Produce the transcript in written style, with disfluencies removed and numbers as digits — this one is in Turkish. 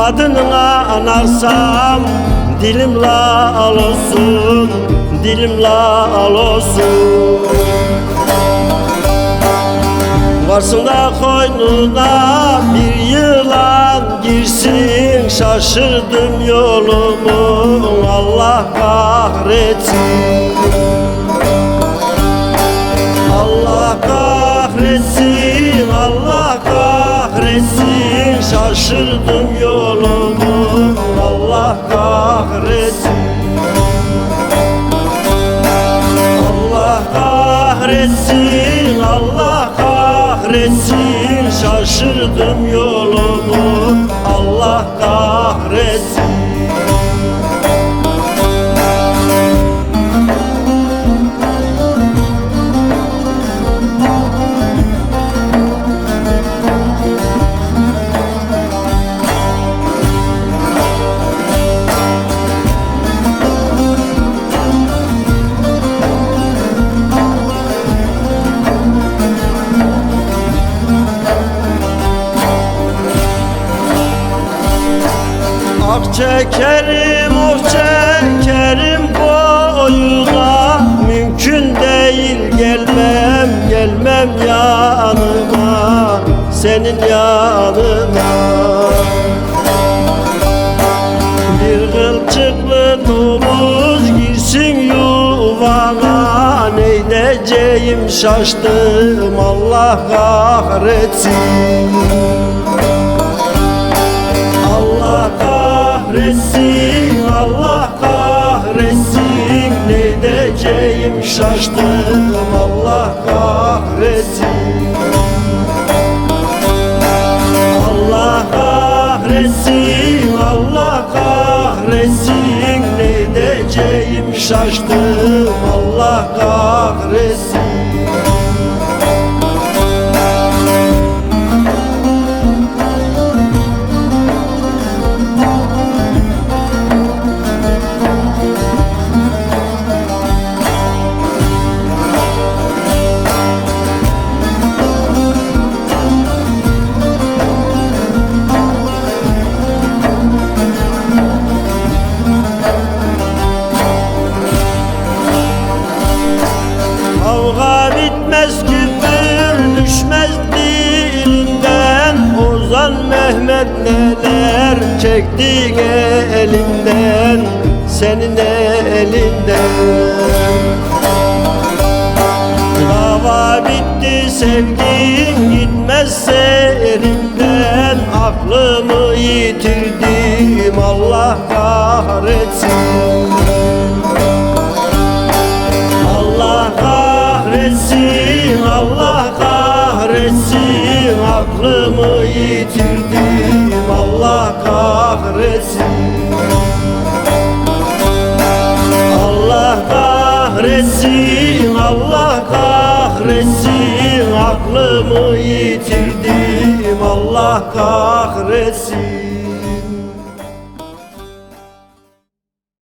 adını anarsam dilim lal olsun, dilim lal olsun. Varsın da koynuna bir yılan girsin, şaşırdım yolumu Allah kahretsin. Allah kahretsin, Allah kahretsin, şaşırdım yolumu Allah kahretsin. Allah kahretsin, Allah kahretsin, şaşırdım yolumu Allah kahretsin. Ah çekerim, oh çekerim boyuna, mümkün değil gelmem, gelmem yanıma, senin yanına. Bir kılçıklı domuz girsin yuvana, neyleyeceğim şaştım Allah kahretsin. Allah kahretsin, Allah kahretsin, ne diyeceğim şaştım Allah kahretsin. Allah kahretsin, Allah kahretsin, ne diyeceğim şaştım Allah kahretsin. Kavga bitmez, küfür düşmez dilinden, Ozan Mehmet neler çekti elinden, senin elinden. Dava bitti, sevgim gitmezse elimden, aklımı yitirdim Allah kahretsin. Allah kahretsin, Allah kahretsin, aklımı yitirdim Allah kahretsin. Allah kahretsin, Allah kahretsin, aklımı yitirdim Allah kahretsin.